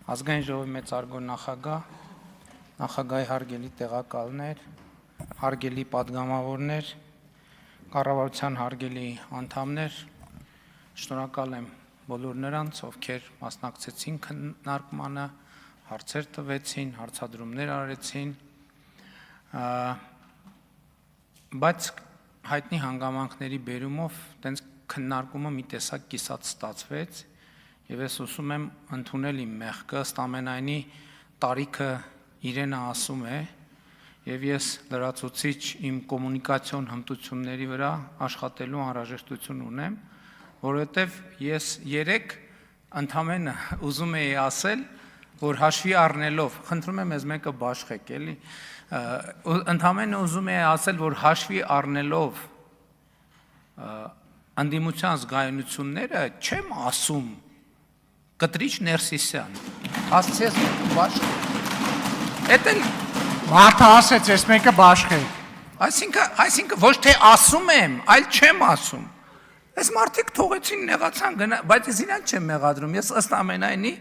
Ազգային ժողովի մեծարգո նախագահ, նախագահի հարգելի տեղակալներ, հարգելի պատգամավորներ, կառավարության հարգելի անդամներ, շնորհակալ եմ բոլոր նրանց, ովքեր մասնակցեցին քննարկմանը, հարցեր տվեցին, հարցադրումներ արեցին, բայց հայտնի հանգամանքների բերումով տենց քննարկումը մի տեսակ կիսած ստացվեց, եւ ես ուզում եմ ընդունել իմ մեղքը, ըստ ամենայնի տարիքը իրենը ասում է, եւ ես լրացուցիչ իմ կոմունիկացիոն հմտությունների վրա աշխատելու անհրաժեշտություն ունեմ, որովհետեւ ես երեք ընդամենը ուզում էի ասել, որ հաշվի առնելով, խնդրում եմ ես մեկը բաշխեք, էլի, ընդամենը ուզում էի ասել, որ հաշվի առնելով անդիմության զգայունությունները, չեմ ասում Կտրիչ Ներսիսյան, ասցես բաշխեք, էդ էլ մարդը ասեց, ես մեկը բաշխեք, այսինքն ոչ թե ասում եմ, այլ չեմ ասում, ես մարդիկ թողեցին նեղացան, բայց ես իրան չեմ մեղադրում, ես ըստ ամենայնի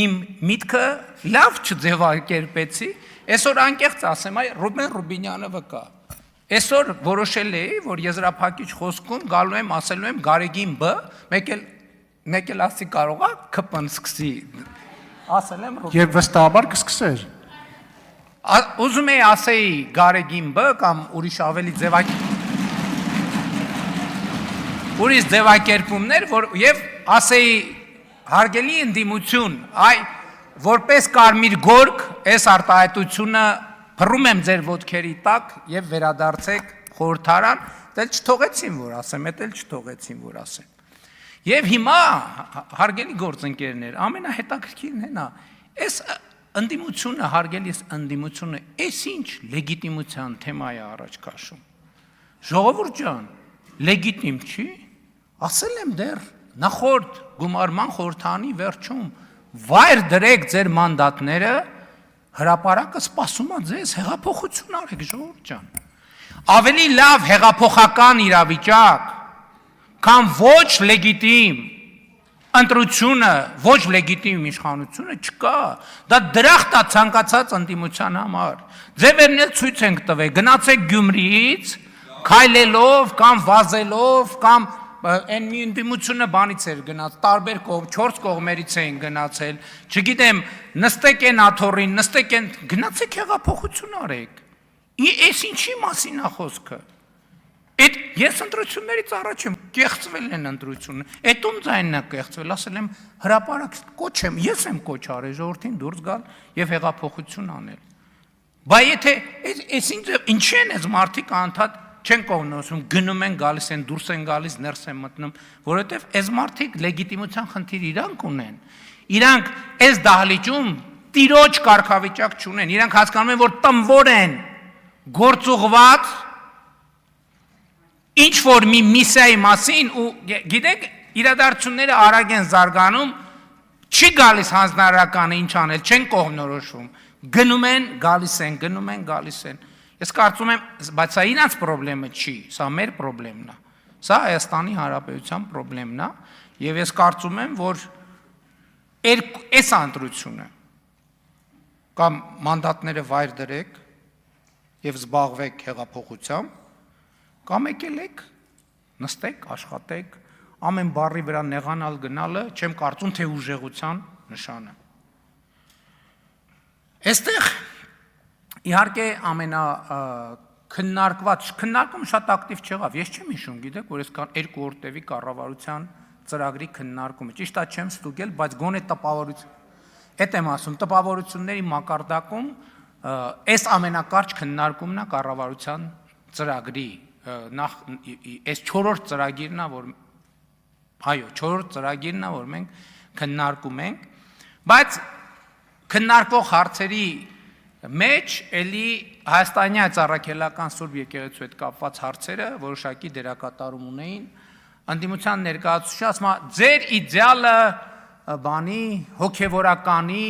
իմ միտքը լավ չձևակերպեցի, այսօր անկեղծ ասեմ, այ Ռուբեն Ռուբինյանը վկա, այսօր որոշել էի, որ եզրափակիչ խոսքում գալու եմ, ասելու եմ Գարեգին B, մեկ էլ ասի կարող է կպն սկսի, ասել եմ Ռուբեն։ Եվ վստահաբար կսկսեր։ Ուզում էի ասեի Գարեգին B կամ ուրիշ ավելի ձևակերպումներ, եւ ասեի հարգելի ընդդիմություն, որպես կարմիր գորգ, այս արտահայտությունը փռում եմ ձեր ոտքերի տակ եւ վերադարձեք խորհրդարան, դել չթողեցին որ ասեմ, էդ էլ չթողեցին որ ասեմ։ Եվ հիմա, հարգելի գործընկերներ, ամենահետաքրքիրն է նա, այս ընդդիմությունը, հարգելի ընդդիմությունը, այս ինչ լեգիտիմության թեմա է առաջ քաշում։ Ժողովուրդ ջան, լեգիտիմ չի, ասել եմ դեռ նախորդ գումարման խորհրդանի վերջում, վայր դրեք ձեր մանդատները, հրապարակը սպասում է ձեզ, հեղափոխություն արեք, ժողովուրդ ջան։ Ավելի լավ հեղափոխական իրավիճակ, կամ ոչ լեգիտիմ ընտրությունը, ոչ լեգիտիմ իշխանությունը չկա, դա դրախտ է ցանկացած ընդդիմության համար։ Ձևերն էլ ցույց ենք տվել, գնացեք Գյումրիից, քայլելով կամ վազելով կամ այն մի ընդդիմությունը բանից էր գնաց, տարբեր կողմ, 4 կողմերից էին գնացել, չգիտեմ, նստեք են աթոռին, նստեք են, գնացեք հեղափոխություն արեք։ Այս ինչի մասին է խոսքը։ Այդ ես ընտրություններից առաջ եմ, կեղծվել են ընտրությունը, այդ ում ձայնն է կեղծվել, ասել եմ հրապարակ կոչ եմ, ես եմ կոչ արել ժողովրդին դուրս գալ եւ հեղափոխություն անել։ Բայց եթե ինչի են այս մարդիկ անդադ չեն կողմնոսում, գնում են, գալիս են, դուրս են գալիս, ներս են մտնում, որովհետեւ այս մարդիկ լեգիտիմության խնդիր իրանք ունեն։ Իրանք այս դահլիճում տիրոջ կարգավիճակ չունեն, իրանք հասկանում են, որ տնվոր են, գործուղված ինչ որ մի միսիայի մասին ու գիտեք իրադարձությունները արագ են զարգանում, չի գալիս հանձնարարականը ինչ անել, չեն կողմնորոշվում, գնում են, գալիս են, գնում են, գալիս են։ Ես կարծում եմ, բայց սա իրանց խնդրեմը չի, սա մեր խնդրեմն է, սա Հայաստանի Հանրապետության խնդրեմն է, եւ ես կարծում եմ, որ այս ընտրությունը կամ մանդատները վայր դրեք եւ զբաղվեք հեղափոխությամբ կամ եկել եք, նստեք, աշխատեք, ամեն բառի վրա նեղանալ գնալը, չեմ կարծում, թե ուժեղության նշանը։ Այստեղ, իհարկե, քննարկումը շատ ակտիվ չեղավ, ես չեմ հիշում, գիտեք, որ ես 2 օր տևի կառավարության ծրագրի քննարկումը, ճիշտ է չեմ ստուգել, բայց գոնե էդ եմ ասում, տպավորությունների մակարդակում այս ամենակարճ քննարկումն է կառավարության ծրագրի այս 4-րդ ծրագիրն է, որ այո, 4-րդ ծրագիրն է, որ մենք քննարկում ենք, բայց քննարկվող հարցերի մեջ էլի հայաստանյան ծառայելական Սուրբ եկեղեցու հետ կապված հարցերը որոշակի դերակատարում ունեին, ընդդիմության ներկայացուցիչը ասում է, ձեր իդեալը բանի, հոգևորականի,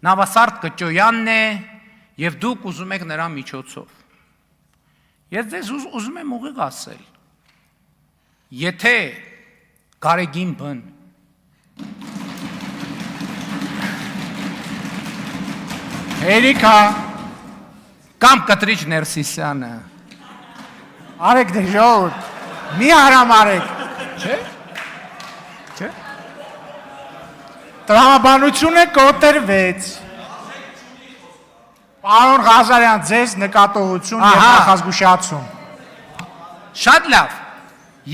Նավասարդ Կճոյանն է, եւ դուք ուզում եք նրա միջոցով։ Ես ձեզ ուզում եմ ուղիղ ասել, եթե Գարեգին B-ն Էրիկա, կամ Կտրիչ Ներսիսյանը։ արեք դե ժողովուրդ, մի հարամարեք։ Չէ՞։ Չէ՞։ Տրամաբանությունը կոտրվեց։ Պարոն Ղազարյան, ձեզ նկատողություն և Ահա։ նախազգուշացում։ Շատ լավ։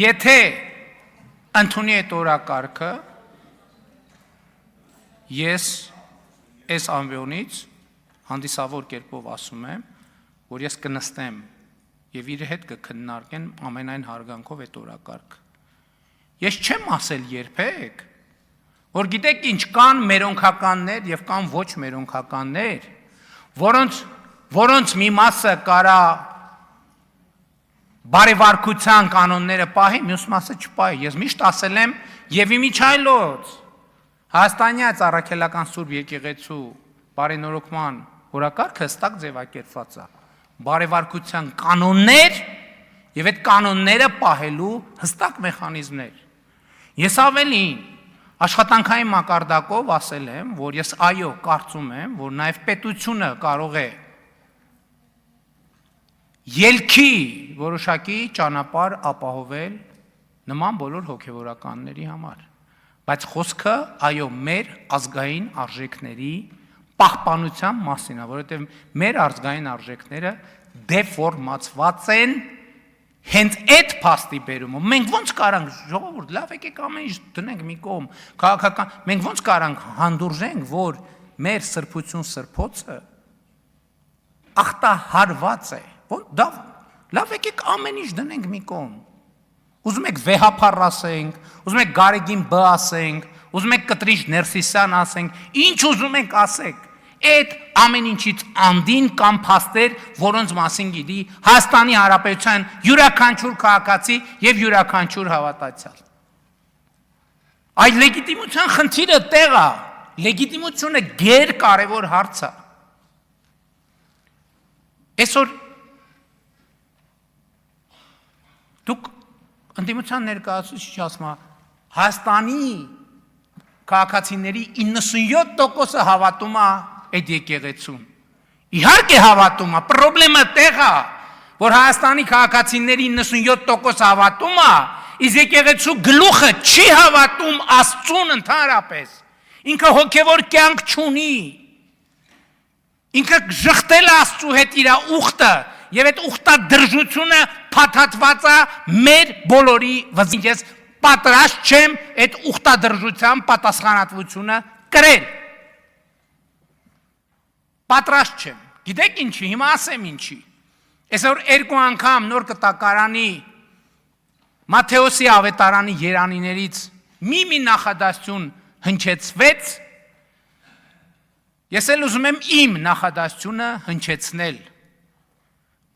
Եթե ընդունի այդ օրակարգը, ես այս ամբիոնից հանդիսավոր կերպով ասում եմ, որ ես կնստեմ եւ իր հետ կքննարկեն ամենայն հարգանքով այդ օրակարգը։ Ես չեմ ասել երբեք, որ գիտեք ինչ կան մերոնքականներ եւ կան ոչ մերոնքականներ, որոնց մի մասը կարա բարեվարկության կանոնները պահի, մյուս մասը չպահի։ Ես միշտ ասել եմ եւ իմիջայլոց Հայաստանյաց առաքելական Սուրբ եկեղեցու բարենորոգման օրակարգը հստակ ձևակերպված է։ Բարեվարկության կանոններ եւ այդ կանոնները պահելու հստակ մեխանիզմներ։ Ես ավելին աշխատանքային մակարդակով ասել եմ, որ ես այո, կարծում եմ, որ նաեւ պետությունը կարող է ելքի որոշակի ճանապարհ ապահովել նման բոլոր հոգևորականների համար։ Բայց խոսքը այո մեր ազգային արժեքների պահպանության մասին է, որովհետև մեր ազգային արժեքները դեֆորմացված են հենց այդ փաստի բերումով։ Մենք ոնց կարանք ժողովուրդ, լավ եկեք ամեն ինչ դնենք մի կողմ, քաղաքական, մենք ոնց կարանք հանդուրժենք, որ մեր սրբություն սրբոցը ախտահարված է։ Լավ եկեք ամեն ինչ դնենք մի կողմ։ Ուզում եք վեհափառ ասենք, ուզում եք Գարեգին Բ ասենք, ուզում եք Կտրիչ Ներսիսյան ասենք, ինչ ուզում եք ասեք, այդ ամեն ինչից անդին կամ փաստեր, որոնց մասին գիտի Հայաստանի Հանրապետության յուրաքանչյուր քաղաքացի եւ յուրաքանչյուր հավատացյալ։ Այդ լեգիտիմության խնդիրը տեղ է, լեգիտիմությունը գերկարևոր հարց է։ Այսօր դուք ընդդիմության ներկայացուցիչ ասում է Հայաստանի քաղաքացիների 97%-ը հավատում է այդ եկեղեցուն։ Իհարկե հավատում է, խնդրեմը տեղ է, որ Հայաստանի քաղաքացիների 97% հավատում է, իսկ եկեղեցու գլուխը չի հավատում Աստծուն ընդհանրապես։ Ինքը հոգևոր կյանք չունի։ Ինքը ժխտել է Աստծու հետ իր ուխտը, եւ այդ ուխտադրժությունը փաթաթված է մեր բոլորի վզին։ Ես պատրաստ չեմ այդ ուխտադրժության պատասխանատվությունը կրել։ Պատրաստ չեմ։ Գիտեք ինչի, հիմա ասեմ ինչի։ Այսօր երկու անգամ նոր կտակարանի Մատթեոսի ավետարանի երանիներից մի նախադասություն հնչեցվեց։ Ես էլ ուզում եմ իմ նախադասությունը հնչեցնել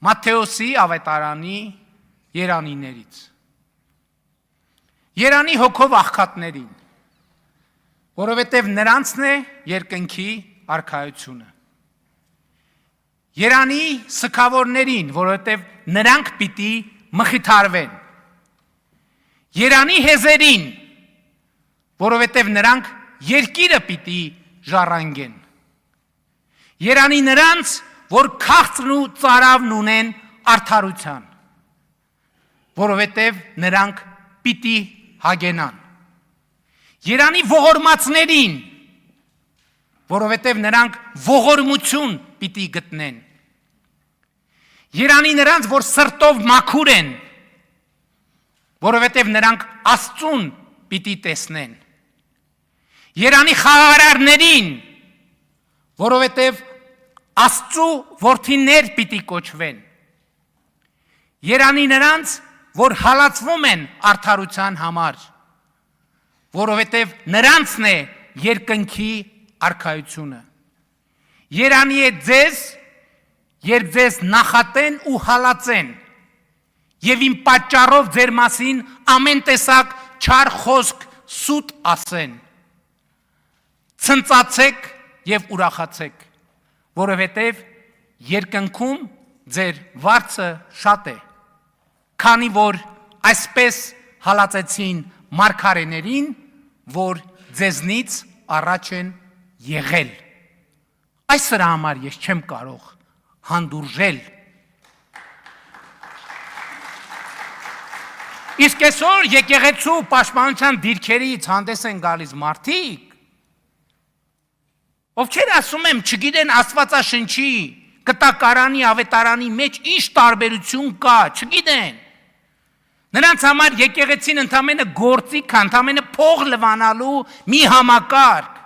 Մատթեոսի ավետարանի երանիներից։ Երանի հոգով աղքատներին, որովհետև նրանցն է երկնքի արքայությունը։ Երանի սքավորներին, որովհետև նրանք պիտի մխիթարվեն։ Երանի հեզերին, որովհետև նրանք երկիրը պիտի ժառանգեն։ Երանի նրանց, որ քաղցրն ու ծարավն ունեն արդարության, որովհետև նրանք պիտի հագենան։ Երանի ողորմածներին, որովհետև նրանք ողորմություն պիտի գտնեն։ Երանի նրանց, որ սրտով մաքուր են, որովհետև նրանք Աստծուն պիտի տեսնեն։ Երանի խաղաղարարներին, որովհետև Աստծու որդիներ պիտի կոչվեն։ Երանի նրանց, որ հալածվում են արդարության համար, որովհետև նրանցն է երկնքի արքայությունը։ Երանի է ձեզ, երբ ձեզ նախատեն ու հալածեն, եւ իմ պատճառով ձեր մասին ամեն տեսակ չար խոսք սուտ ասեն։ Ցնծացեք եւ ուրախացեք, որովհետև երկնքում ձեր վարձը շատ է, քանի որ այսպես հալածեցին մարգարեներին, որ ձեզնից առաջ են եղել։ Այս սրա համար ես չեմ կարող հանդուրժել։ Իսկ այսօր եկեղեցու պաշտպանության դիրքերից հանդես են գալիս մարդիկ, ովքեր ասում եմ չգիտեն Աստվածաշնչի, կտակարանի, ավետարանի մեջ ինչ տարբերություն կա, չգիտեն։ Նրանց համար եկեղեցին ընդամենը գործիք, ընդամենը փող լվանալու մի համակարգ։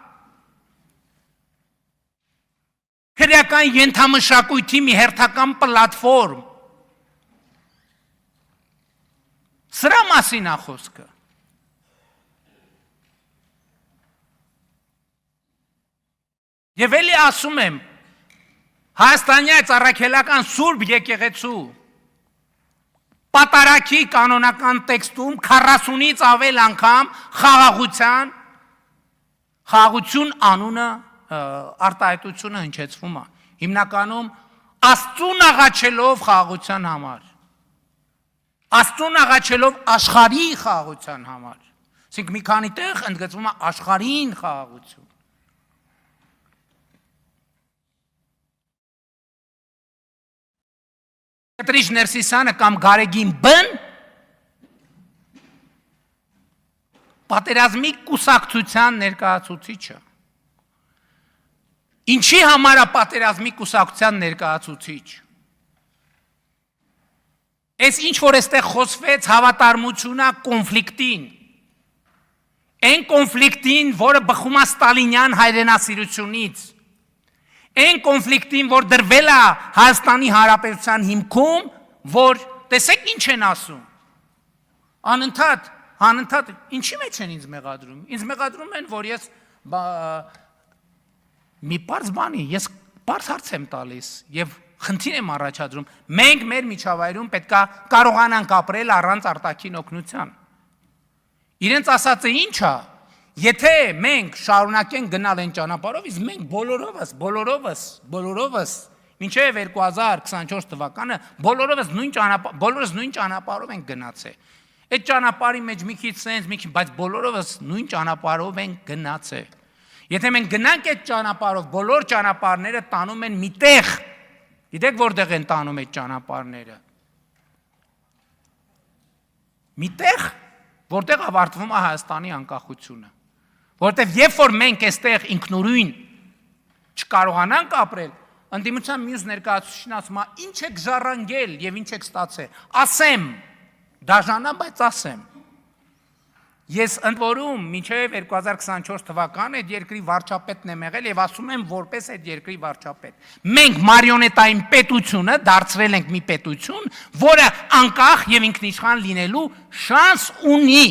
Քրեական ենթամշակույթի մի հերթական պլատֆորմ։ Սրա մասին է խոսքը։ Եվ էլի ասում եմ, Հայաստանյաց առաքելական Սուրբ եկեղեցու պատարագի կանոնական տեքստում 40-ից ավել անգամ խաղաղություն անունը արտահայտությունը հնչեցվում է։ Հիմնականում Աստծուն աղաչելով խաղաղության համար։ Աստծուն աղաչելով աշխարհի խաղաղության համար։ Այսինքն մի քանի տեղ ընդգծվում է աշխարհին խաղաղություն։ Կտրիչ Ներսիսյանը կամ Գարեգին Բ-ն պատերազմի կուսակցության ներկայացուցիչը։ Ինչի համար է պատերազմի կուսակցության ներկայացուցիչ։ Այս ինչ որ այստեղ խոսվեց հավատարմությունա կոնֆլիկտին, այն կոնֆլիկտին, որը բխում է ստալինյան հայրենասիրությունից, այն կոնֆլիկտին, որ դրվել է Հայաստանի Հանրապետության հիմքում, որ տեսեք ինչ են ասում, անընդհատ, ինչի մեջ են ինձ մեղադրում, ինձ մեղադրում են, որ ես մի պարզ բանի, ես պարզ հարց եմ տալիս և խնդիր եմ առաջադրում, մենք մեր միջավայրում պետք է կարողանանք ապրել առանց արտաքին օգնության։ Իրենց ասածը ինչ է, եթե մենք շարունակենք գնալ այն ճանապարհով, իսկ մենք բոլորովս, մինչև 2024 թվականը բոլորս նույն ճանապարհով ենք գնացել։ Այդ ճանապարհի մեջ մի քիչ սենց, մի քիչ, բայց բոլորովս նույն ճանապարհով ենք գնացել։ Եթե մենք գնանք այդ ճանապարհով, բոլոր ճանապարհները տանում են միտեղ։ Գիտեք որտեղ են տանում այդ ճանապարհները։ Միտեղ, որտեղ ավարտվում է Հայաստանի անկախությունը։ Որտեղ երբ որ մենք այստեղ ինքնուրույն չկարողանանք ապրել, ընդդիմության մյուս ներկայացուցիչն ասում է, ինչ եք ժառանգել եւ ինչ եք ստացել։ Ասեմ, դաժանա, բայց ասեմ։ Ես ընդ որում մինչև 2024 թվականը այդ երկրի վարչապետն եմ եղել եւ ասում եմ որպես այդ երկրի վարչապետ։ Մենք մարիոնետային պետությունը դարձրել ենք մի պետություն, որը անկախ եւ ինքնիշխան լինելու շանս ունի։